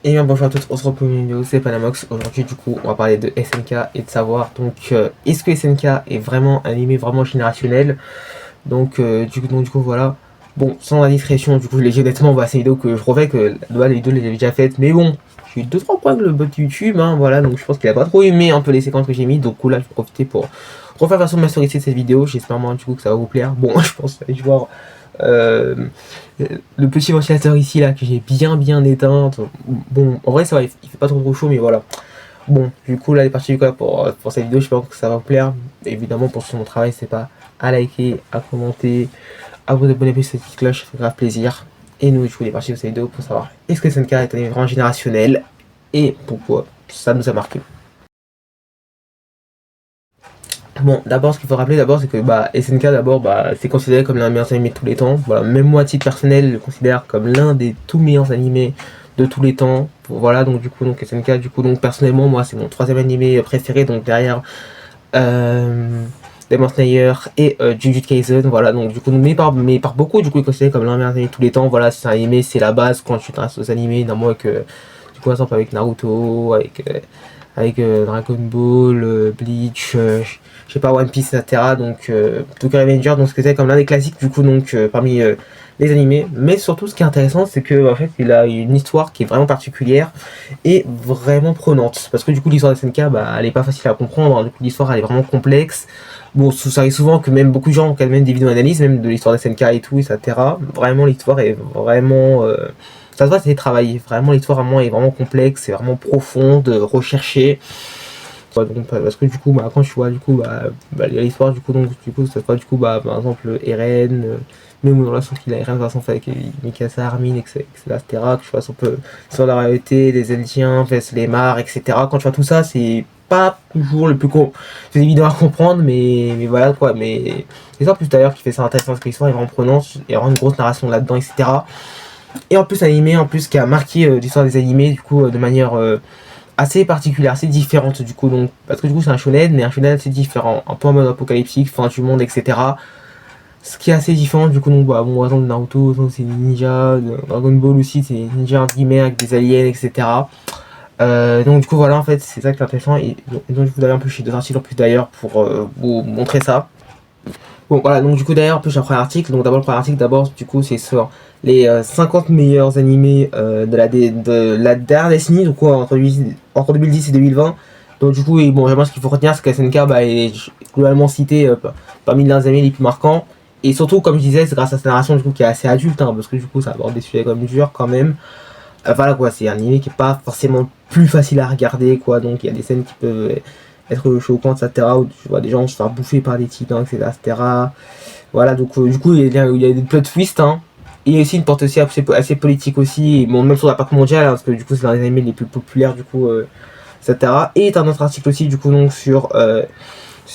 Et bien bonjour à tous, on se retrouve pour une vidéo, c'est Panamox. Aujourd'hui du coup on va parler de SNK et de savoir donc est-ce que SNK est vraiment un anime vraiment générationnel. Donc du coup voilà. Bon, sans indiscrétion, du coup honnêtement c'est une vidéo que je refais, que la vidéo les j'avais déjà faite, mais bon, j'ai eu 2-3 points avec le bot YouTube, hein, voilà, donc je pense qu'il a pas trop aimé un peu les séquences que j'ai mis, donc là je vais profiter pour refaire la version masterisée de cette vidéo, j'espère moi du coup que ça va vous plaire. Bon, je pense que je vais voir euh, le petit ventilateur ici là que j'ai bien éteint. Bon, en vrai ça va, il fait pas trop chaud, mais voilà. Bon, du coup là, il est parti du coup pour cette vidéo, je pense que ça va vous plaire. Évidemment, pour son travail, c'est pas à liker, à commenter, à vous abonner à cette petite cloche, ça fait grave plaisir. Et nous, du coup, il est parti de cette vidéo pour savoir est-ce que SNK est un événement générationnel et pourquoi ça nous a marqué. Bon, d'abord, ce qu'il faut rappeler d'abord, c'est que SNK d'abord, c'est considéré comme l'un des meilleurs animés de tous les temps. Voilà, même moi, à titre personnel, le considère comme l'un des tout meilleurs animés de tous les temps. Voilà, donc du coup, donc SNK, du coup, donc personnellement, moi, c'est mon troisième animé préféré, donc derrière euh, Demon Slayer et Jujutsu Kaisen. Voilà, donc du coup, mais par beaucoup, du coup, il est considéré comme l'un des meilleurs animés de tous les temps. Voilà, c'est un animé, c'est la base quand tu t'intéresses aux animés, normalement, avec, du coup, par exemple, avec Naruto, avec Dragon Ball, Bleach, je sais pas, One Piece, etc. Donc, Tokyo Revenger, donc c'était comme l'un des classiques du coup, donc parmi les animés. Mais surtout, ce qui est intéressant, c'est que en fait, il a une histoire qui est vraiment particulière et vraiment prenante. Parce que du coup, l'histoire de SNK, elle est pas facile à comprendre. Hein. Du coup, l'histoire, elle est vraiment complexe. Bon, ça arrive souvent que même beaucoup de gens ont quand même des vidéos d'analyse, même de l'histoire de SNK et tout, etc. Vraiment, l'histoire est vraiment ça se voit, c'est travaillé. Vraiment, l'histoire vraiment est vraiment complexe, c'est vraiment profonde, recherchée. Ouais, donc, parce que du coup, quand tu vois du coup, l'histoire du coup, donc du coup, ça se voit du coup, par exemple, Eren, même dans la relation qu'il a Eren, par exemple, avec Mikasa, Armin, etc. Que tu vois, sur la réalité des Eldiens, les Mars, etc. Quand tu vois tout ça, c'est pas toujours le plus c'est évident à comprendre, mais voilà quoi. Mais c'est ça, en plus d'ailleurs, qui fait ça intéressant, parce que l'histoire est vraiment prenante, il y a vraiment une grosse narration là-dedans, etc. Et en plus, animé, en plus, qui a marqué l'histoire des animés, du coup, de manière assez particulière, assez différente, du coup, donc, parce que du coup, c'est un shonen, mais un shonen assez différent, un peu en mode apocalyptique, fin du monde, etc. Ce qui est assez différent, du coup, donc, bon, par exemple, Naruto, c'est ninja, Dragon Ball aussi, c'est ninja, entre guillemets, avec des aliens, etc. Donc, du coup, voilà, en fait, c'est ça qui est intéressant, et donc, je vous donne un peu chez deux articles en plus d'ailleurs pour vous montrer ça. Bon voilà, donc du coup d'ailleurs, en plus j'ai un premier article, donc d'abord le premier article, d'abord du coup c'est sur les 50 meilleurs animés de la dernière décennie, donc quoi, entre 2010 et 2020. Donc du coup, et bon, vraiment ce qu'il faut retenir, c'est que SNK est globalement cité parmi les animés les plus marquants. Et surtout, comme je disais, c'est grâce à cette narration du coup qui est assez adulte, hein, parce que du coup ça aborde des sujets comme durs quand même. Voilà quoi, c'est un animé qui est pas forcément plus facile à regarder quoi, donc il y a des scènes qui peuvent être choquantes, etc. Où tu vois des gens se faire bouffer par des titans, etc. Voilà, donc du coup il y a des plot twists, hein. Et aussi une porte aussi assez politique aussi, bon, même sur la partie mondiale, hein, parce que du coup c'est l'un des animés les plus populaires du coup, etc. Et t'as un autre article aussi du coup donc sur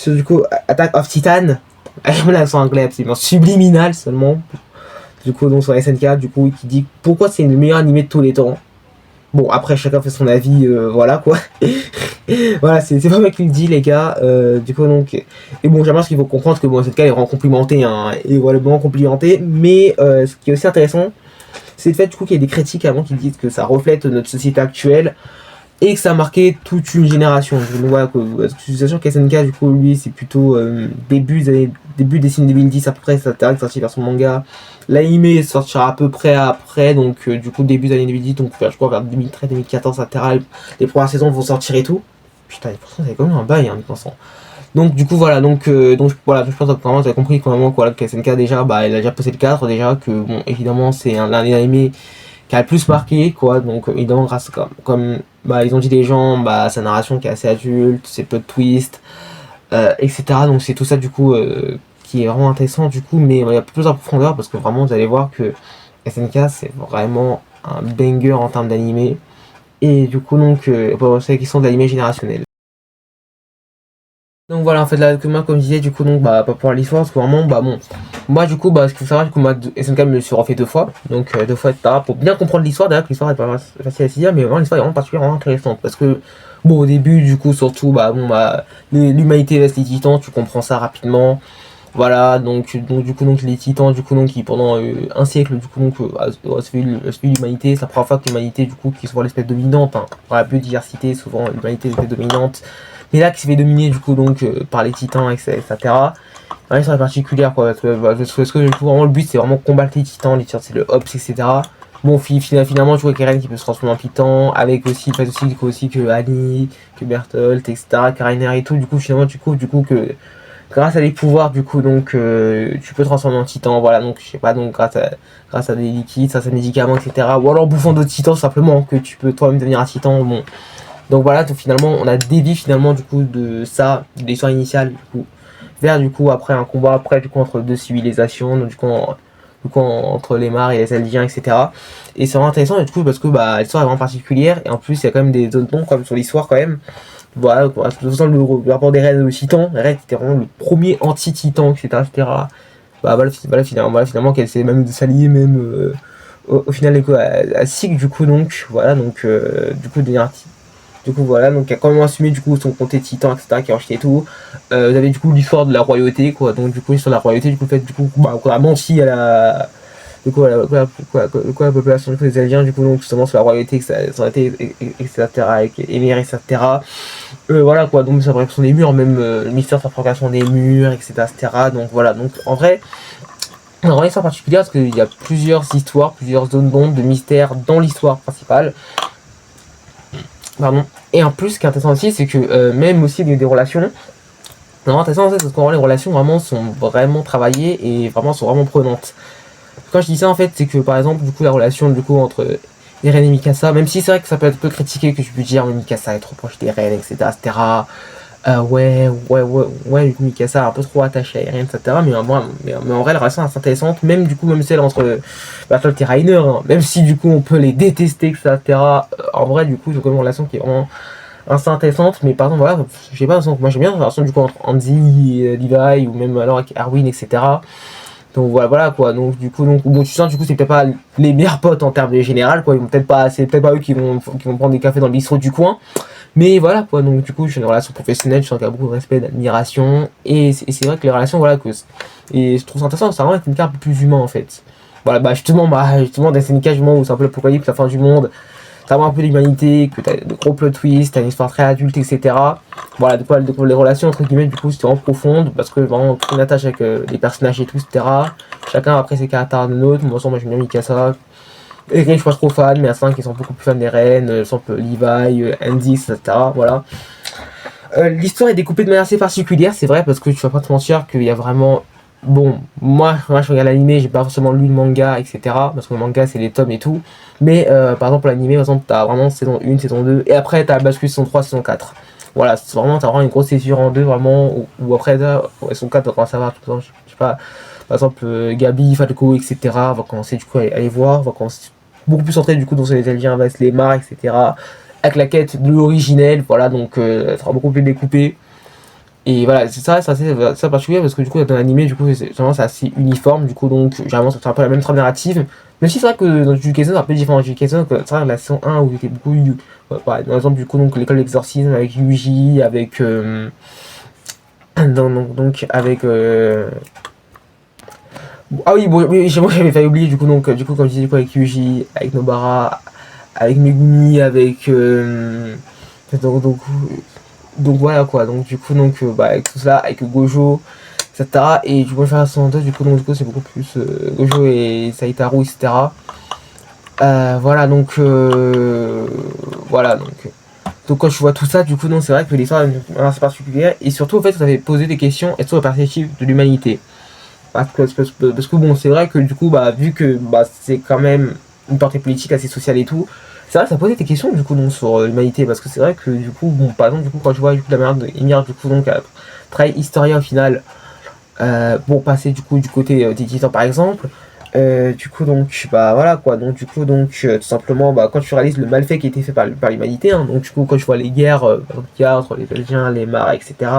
du coup Attack of Titan, avec l'accent anglais absolument subliminal seulement, du coup donc sur SNK, du coup qui dit pourquoi c'est le meilleur animé de tous les temps. Bon, après, chacun fait son avis, voilà quoi. Voilà, c'est pas moi qui le dis, les gars. Du coup, donc. Et bon, j'aimerais ce qu'il faut comprendre que bon, cette cas est vraiment complimenté, hein, et voilà, vraiment complimenté. Mais ce qui est aussi intéressant, c'est le fait du coup qu'il y ait des critiques avant qui disent que ça reflète notre société actuelle et que ça a marqué toute une génération. Donc voilà, je suis sûr qu'SNK, du coup, lui, c'est plutôt début des années 2010 à peu près, ça a sorti vers son manga. L'anime sortira à peu près après, donc du coup, début des années 2010, donc je crois vers 2013, 2014, etc. Les premières saisons vont sortir et tout. Putain, pourtant, ça avait quand même un bail, hein, pensant. Donc du coup voilà, donc voilà, je pense que vraiment vous avez compris quand même quoi, que SNK déjà, il a déjà posé le cadre déjà, que bon évidemment c'est l'un des animés qui a le plus marqué quoi, donc évidemment grâce comme ils ont dit les gens, sa narration qui est assez adulte, ses peu de twists, etc. Donc c'est tout ça du coup qui est vraiment intéressant du coup, mais il y a plus en profondeur parce que vraiment vous allez voir que SNK c'est vraiment un banger en termes d'animé, et du coup donc pour ceux qui sont de l'animé générationnel. Donc voilà, en fait, là, que moi, comme je disais, du coup, donc, pas pour l'histoire, parce que vraiment, bon, moi, du coup, ce qu'il faut savoir, du coup, moi, SNK me le suis refait 2 fois, donc 2 fois, etc., pour bien comprendre l'histoire, d'ailleurs, que l'histoire est pas facile à saisir, mais vraiment, l'histoire est vraiment particulièrement intéressante, parce que, bon, au début, du coup, surtout, l'humanité vs les titans, tu comprends ça rapidement, Voilà, donc du coup donc les titans du coup donc qui pendant un siècle du coup donc a suivi l'humanité, c'est la première fois que l'humanité du coup qui est souvent l'espèce dominante, hein, dans la biodiversité souvent l'humanité est l'espèce dominante, mais là qui se fait dominer du coup donc par les titans etc. Ouais, c'est particulière quoi, parce que du coup vraiment le but c'est vraiment combattre les titans c'est le Hops etc. Bon finalement tu vois Karen qui peut se transformer en titan, avec aussi le fait aussi, du coup, aussi que Annie, que Bertholdt etc, Kariner et tout, du coup finalement du coup que grâce à des pouvoirs du coup donc tu peux transformer en titan, voilà, donc je sais pas, donc grâce à des liquides, grâce à des médicaments etc, ou alors bouffant d'autres titans simplement que tu peux toi-même devenir un titan. Bon donc voilà, donc finalement on a dévié finalement du coup de ça, de l'histoire initiale du coup vers du coup après un combat après du coup entre deux civilisations, donc du coup entre les Mars et les Eldiens etc, et c'est vraiment intéressant du coup parce que bah l'histoire est vraiment particulière et en plus il y a quand même des zones d'ombre comme sur l'histoire quand même. Voilà, quoi. De toute façon, le rapport des Reds aux Titans, les Reds c'était vraiment le premier anti-Titan, etc. Bah finalement qu'elle s'est même s'allier même au final quoi, à Sig du coup donc voilà donc du coup devenir du coup voilà donc elle a quand même assumé du coup son comté Titan etc qui a racheté et tout. Vous avez du coup l'histoire de la royauté quoi, donc du coup l'histoire de la royauté du coup fait du coup bah qu'on a menti à la la population du coup, des aliens du coup donc justement sur la royauté que ça a été etc avec Émir etc. Voilà quoi, donc sa fabrication des murs, même le mystère de sa fabrication des murs, etc. Donc voilà, donc en vrai, on a vraiment une histoire particulière parce qu'il y a plusieurs histoires, plusieurs zones d'ombre, de mystères dans l'histoire principale. Pardon. Et en plus, ce qui est intéressant aussi, c'est que même aussi des relations, c'est vraiment intéressant parce que les relations vraiment sont vraiment travaillées et vraiment sont vraiment prenantes. Quand je dis ça en fait, c'est que par exemple, du coup, la relation du coup entre Eren et Mikasa, même si c'est vrai que ça peut être un peu critiqué que je peux dire mais Mikasa est trop proche d'Eren, etc. Du coup, Mikasa est un peu trop attaché à Eren, etc. Mais en vrai, la relation est assez intéressante, même du coup, même celle entre Bertolt et Reiner, hein, même si du coup on peut les détester, etc. En vrai, du coup, ils ont quand même une relation qui est vraiment assez intéressante, mais par exemple, voilà, je sais pas, moi j'aime bien la relation du coup entre Andy et Levi, ou même alors avec Arwen, etc. Donc voilà quoi, donc du coup bon tu sens du coup c'est peut-être pas les meilleurs potes en termes de général quoi, ils vont peut-être pas, c'est peut-être pas eux qui vont prendre des cafés dans le bistrot du coin, mais voilà quoi, donc du coup j'ai une relation professionnelle, je sens qu'il y a beaucoup de respect, d'admiration, et c'est vrai que les relations voilà que et je trouve ça intéressant, ça vraiment être une carte un peu plus humain en fait. Voilà justement dans SNK où c'est un peu l'apocalypse, la fin du monde, t'as un peu d'humanité, que t'as de gros plot twists, t'as une histoire très adulte, etc. Voilà, les relations entre guillemets, du coup, c'était vraiment profonde, parce que vraiment, une attache avec les personnages et tout, etc. Chacun après ses caractères de nôtres. Moi j'aime bien Mikasa. Les Eren, je suis pas trop fan, mais à 5, ils sont beaucoup plus fans des Eren, exemple Levi, Andy, etc. Voilà. L'histoire est découpée de manière assez particulière, c'est vrai, parce que tu vas pas te mentir qu'il y a vraiment. Bon, moi je regarde l'animé, j'ai pas forcément lu le manga, etc. Parce que le manga c'est les tomes et tout. Mais par exemple, l'animé, par exemple, t'as vraiment saison 1, saison 2, et après t'as basculé saison 3, saison 4. Voilà, t'as vraiment une grosse césure en deux, vraiment. Ou après, saison 4, on va savoir, tout le temps, je sais pas, par exemple, Gabi, Falco, etc. Va commencer du coup à aller voir, va commencer beaucoup plus centré du coup dans les aliens avec les Mars, etc. Avec la quête de l'originel, voilà, donc ça sera beaucoup plus découpé. Et voilà, c'est ça particulier parce que du coup, dans l'animé, du coup, c'est assez uniforme, du coup, donc, généralement, c'est un peu la même trame narrative. Même si c'est vrai que dans Jujutsu c'est un peu différent. Jujutsu, c'est vrai que la saison 1 où il était beaucoup. Par exemple, du coup, donc, l'école d'exorcisme avec Yuji, avec. Donc, avec. Ah oui, bon, oui, j'avais failli oublier, du coup, comme je disais, du coup, avec Yuji, avec Nobara, avec Megumi, avec. Donc, donc voilà quoi, donc du coup avec tout ça, avec Gojo, etc. Et du coup je vais faire la saison 2, du coup c'est beaucoup plus Gojo et Saitaru, etc. Voilà donc quand je vois tout ça, du coup c'est vrai que l'histoire est assez particulière et surtout en fait ça avait posé des questions et sur la perspective de l'humanité. Parce que bon c'est vrai que du coup vu que c'est quand même une portée politique assez sociale et tout, c'est vrai que ça posait des questions du coup sur l'humanité parce que c'est vrai que du coup par exemple du coup quand je vois du coup la manière de Emir du coup à travailler Historia au final passer du coup du côté des titans par exemple du coup voilà quoi, donc du coup tout simplement quand tu réalises le malfait qui a été fait par l'humanité, hein, donc du coup quand je vois les guerres entre les Belgiens, les Mars, etc.,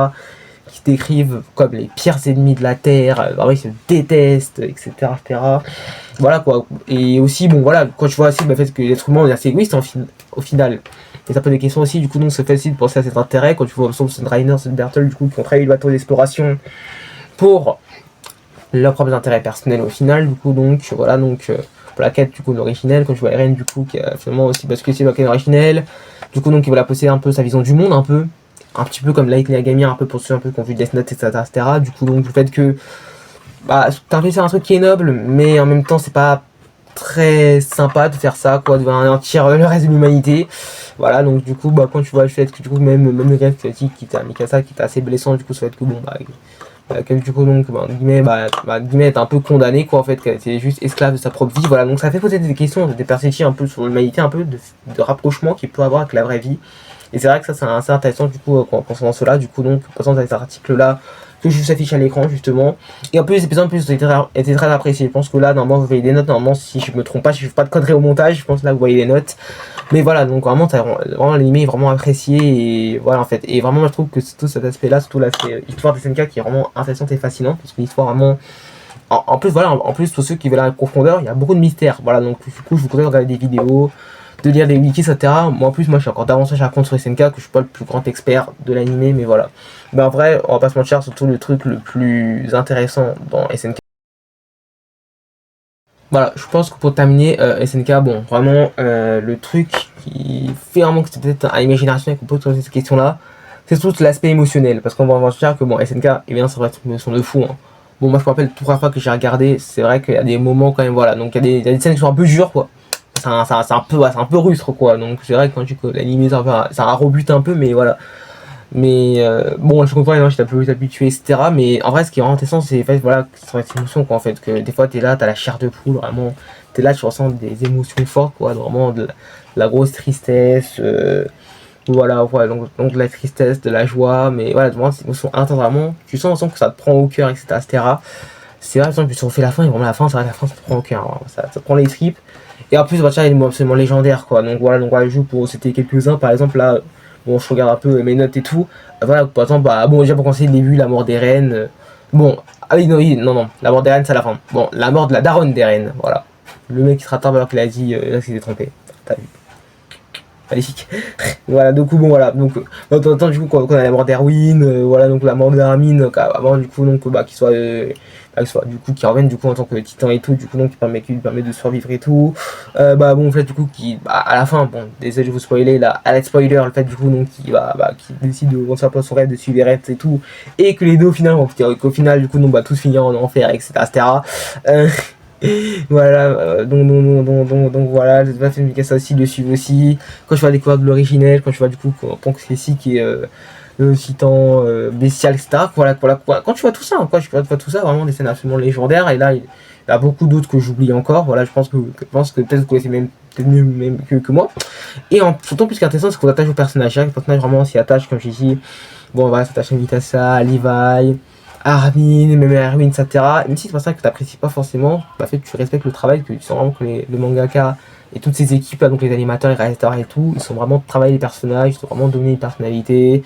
qui se décrivent comme les pires ennemis de la Terre, vraiment ils se détestent, etc. Voilà quoi. Et aussi, bon voilà, quand tu vois aussi le fait que l'être humain est assez égoïste au final. Et ça pose des questions aussi, du coup, donc ça fait aussi de penser à cet intérêt quand tu vois Sunrider, Berthold, du coup, qui ont travaillé le bateau d'exploration pour leurs propres intérêts personnels au final, du coup, donc, voilà, donc, pour la quête, du coup, de l'originel, quand je vois Eren, du coup, qui a finalement aussi basculé sur la quête originelle, du coup, donc, il va la posséder un peu sa vision du monde, un petit peu comme Light Yagami, un peu pour ceux un peu qui ont vu Death Note, etc., du coup, donc, le fait que, bah, t'as envie de faire un truc qui est noble, mais en même temps, c'est pas très sympa de faire ça, quoi, de anéantir le reste de l'humanité. Voilà, donc du coup, bah, quand tu vois le fait que du coup, même le gars qui t'a Mikasa, qui était assez blessant, du coup, ça va être que bon, que du coup, donc, guillemets, est un peu condamné, quoi, en fait, qu'elle était juste esclave de sa propre vie. Voilà, donc ça fait poser des questions, des perspectives un peu sur l'humanité, un peu de rapprochement qu'il peut avoir avec la vraie vie. Et c'est vrai que ça, c'est assez intéressant, du coup, concernant cela, du coup, donc, concernant cet article-là, que je s'affiche à l'écran justement. Et en plus les épisodes en plus étaient très appréciés. Je pense que là normalement vous voyez des notes, normalement si je me trompe pas, si je fais pas de conneries au montage, je pense que là vous voyez les notes. Mais voilà, donc vraiment l'anime est vraiment apprécié et voilà en fait. Et vraiment moi je trouve que tout cet aspect là, surtout l'aspect histoire de SNK qui est vraiment intéressante et fascinante, parce que l'histoire vraiment. En plus voilà, en plus pour ceux qui veulent la profondeur, il y a beaucoup de mystères. Voilà, donc du coup je vous conseille de regarder des vidéos, de lire des wikis, etc. Moi en plus moi je suis encore davantage à compte sur SNK, que je suis pas le plus grand expert de l'anime, mais voilà. Mais en vrai, on va pas se mentir, surtout le truc le plus intéressant dans SNK. Voilà, je pense que pour terminer, SNK, bon, vraiment, le truc qui fait vraiment que c'est peut-être à l'imagination qu'on peut poser cette question-là, c'est tout l'aspect émotionnel. Parce qu'on va se dire que, bon, SNK, évidemment, ça va être une émotion de fou. Hein. Bon, moi, je me rappelle, toute la fois que j'ai regardé, c'est vrai qu'il y a des moments quand même, voilà. Donc, il y a des scènes qui sont un peu dures, quoi. C'est un peu rustre, quoi. Donc, c'est vrai que quand tu dis que l'anime, ça rebute un peu, mais voilà. Mais bon, je comprends, je suis un peu habitué, etc. Mais en vrai, ce qui est vraiment intéressant, c'est voilà, cette émotion, quoi, en fait. Que des fois, t'es là, t'as la chair de poule, vraiment. T'es là, tu ressens des émotions fortes, quoi. Vraiment de la grosse tristesse. Voilà, donc de la tristesse, de la joie. Mais voilà, vraiment, c'est une émotion intense, vraiment. Tu sens que ça te prend au cœur, etc. C'est vrai, par exemple, je refais la fin, et vraiment la fin, c'est vrai, la fin, ça te prend au cœur. Hein, ça te prend les tripes. Et en plus, bah, tiens, il est absolument légendaire, quoi. Donc voilà, je joue pour. C'était quelques-uns, par exemple, là. Bon, je regarde un peu mes notes et tout. Voilà, par exemple, bah, bon, déjà pour commencer, le début, la mort des reines. Bon, ah oui, non, la mort des reines, c'est à la fin. Bon, la mort de la daronne des reines, voilà. Le mec qui se rattrape alors qu'il a dit, là, qu'il s'est trompé. T'as vu. Magnifique. Voilà, du coup, bon, voilà. Donc, de temps en temps, du coup, quand on a la mort d'Erwin, voilà, donc la mort d'Armin, avant, du coup, donc, bah, du coup, qui revienne, du coup, en tant que titan et tout, du coup, donc, qui lui permet de survivre et tout. Bah, bon, en fait, du coup, à la fin, bon, désolé de vous spoiler, là, à la spoiler, le fait, du coup, donc, qui décide de rendre pas son rêve de suivre Eren et tout, et que les deux, au final, qu'au final, du coup, donc, bah, tous finir en enfer, etc. Voilà, donc voilà, je vais faire ça aussi, le suivre aussi. Quand je vais découvrir de l'originel, quand je vois du coup Ponk Ceci qui est le titan bestial, etc. Voilà, quand tu vois tout ça, quoi, tu vois tout ça, vraiment des scènes absolument légendaires. Et là, il y a beaucoup d'autres que j'oublie encore. Voilà, je pense que peut-être que vous connaissez peut-être mieux même que moi. Et surtout, plus qu'intéressant, c'est qu'on s'attache au personnage. Le personnage vraiment s'y attache, comme j'ai dit. Bon, voilà, s'attache à Mikasa, à Levi. Armin, même Erwin, etc. Même si c'est pas ça que tu n'apprécies pas forcément, bah, en fait, tu respectes le travail, que tu sens vraiment que le mangaka et toutes ces équipes là, donc les animateurs, les réalisateurs et tout, ils sont vraiment travaillés les personnages, ils sont vraiment donnés une personnalité.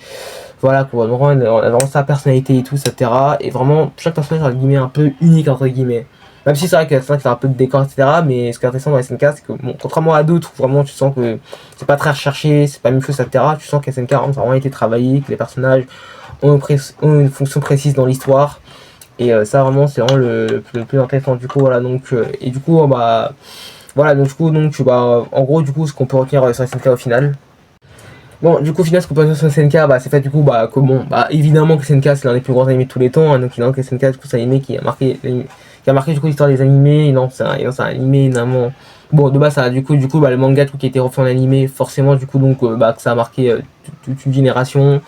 Voilà, quoi, on a vraiment sa personnalité et tout, etc. Et vraiment, chaque personnage, entre guillemets, un peu unique, entre guillemets. Même si c'est vrai que c'est un peu de décor, etc. Mais ce qui est intéressant dans SNK, c'est que, bon, contrairement à d'autres, vraiment, tu sens que c'est pas très recherché, c'est pas la même chose, etc. Tu sens que SNK a vraiment été travaillé, que les personnages ont une fonction précise dans l'histoire. Et ça vraiment c'est vraiment le plus intéressant du coup voilà donc et du coup bah voilà donc du coup donc bah en gros du coup ce qu'on peut retenir sur SNK au final. Bon du coup au final ce qu'on peut retenir sur SNK bah c'est fait du coup bah que bon bah évidemment que SNK c'est l'un des plus grands animés de tous les temps hein, donc évidemment que SNK du coup c'est un animé qui a marqué du coup l'histoire des animés et non c'est un animé énormément bon de base ça du coup bah le manga tout qui a été refait en animé forcément du coup donc bah que ça a marqué toute une génération.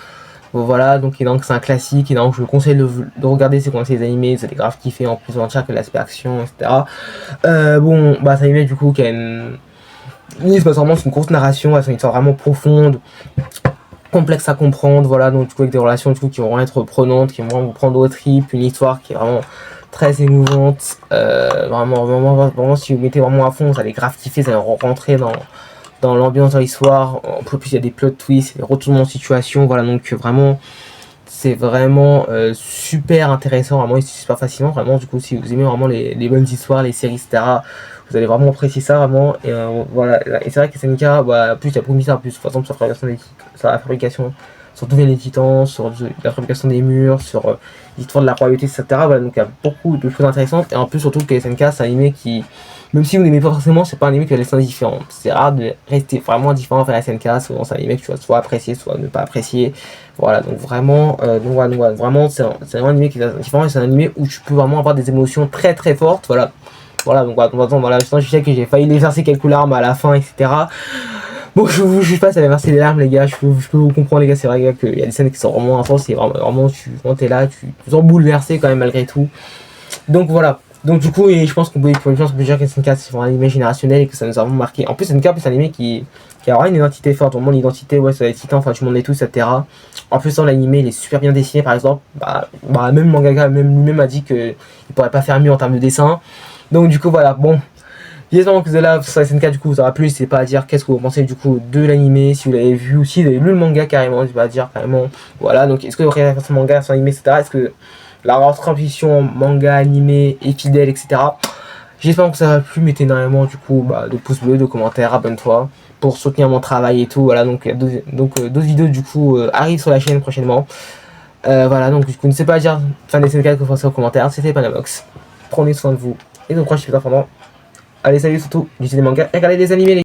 Voilà, donc c'est un classique, et donc je vous conseille de regarder c'est quand c'est des animés, c'est des graphes kiffés en plus entière que l'aspect action, etc. Bon, bah c'est un animé du coup qui a une. Oui, c'est vraiment une courte narration, c'est une histoire vraiment profonde, complexe à comprendre, voilà, donc du coup avec des relations du coup, qui vont être prenantes, qui vont vous prendre au trip, une histoire qui est vraiment très émouvante, vraiment si vous mettez vraiment à fond, vous allez grave kiffer, vous allez rentrer dans l'ambiance de l'histoire. En plus il y a des plot twists, des retournements de situation, voilà donc vraiment c'est vraiment super intéressant, vraiment il se super facilement, vraiment du coup si vous aimez vraiment les bonnes histoires, les séries, etc. Vous allez vraiment apprécier ça vraiment et voilà et c'est vrai que SNK bah plus il y a beaucoup de mystères en plus par exemple sur la fabrication sur d'où viennent les titans, sur la fabrication des murs, sur l'histoire de la royauté, etc. Voilà, donc il y a beaucoup de choses intéressantes, et en plus surtout que SNK c'est un anime qui, même si vous n'aimez pas forcément, c'est pas un anime qui a des sens différents. C'est rare de rester vraiment différent vers SNK, souvent c'est un anime que tu vas soit apprécier, soit ne pas apprécier. Voilà, donc vraiment, vraiment c'est vraiment un anime qui est différent, et c'est un anime où tu peux vraiment avoir des émotions très très fortes, voilà. Voilà, donc voilà, je sais que j'ai failli les verser quelques larmes à la fin, etc. Bon, je vous juge pas, ça va verser des larmes, les gars. Je peux vous comprendre, les gars. C'est vrai, gars, qu'il y a des scènes qui sont vraiment intenses. Et vraiment, quand t'es là, tu te sens bouleversé quand même, malgré tout. Donc voilà. Donc du coup, et je pense qu'on peut dire que SNK c'est un anime générationnel et que ça nous a vraiment marqué. En plus, SNK c'est un anime qui a vraiment une identité forte. Vraiment, l'identité, ouais, ça va être titan, enfin, tout le monde est tous, etc. En plus, dans l'anime, il est super bien dessiné, par exemple. Même le mangaka, même lui-même a dit qu'il pourrait pas faire mieux en termes de dessin. Donc du coup, voilà. Bon. J'espère que là, sur SNK, du coup, vous aura plu. N'hésitez pas à dire qu'est-ce que vous pensez du coup de l'animé, si vous l'avez vu ou si vous avez lu le manga carrément. N'hésitez pas à dire carrément. Voilà, donc est-ce que vous regardez ce manga, son animé, etc. Est-ce que la transmission manga, animé est fidèle, etc. J'espère que ça va plu. Mettez énormément du coup de pouces bleus, de commentaires, abonne-toi pour soutenir mon travail et tout. Voilà, donc d'autres vidéos du coup arrivent sur la chaîne prochainement. Voilà, donc du coup, n'hésitez pas à dire fan des SNK que vous pensez aux commentaires. C'était Panabox. Prenez soin de vous et de proches, les enfants. Allez, salut surtout, lisez des mangas et regardez des animés.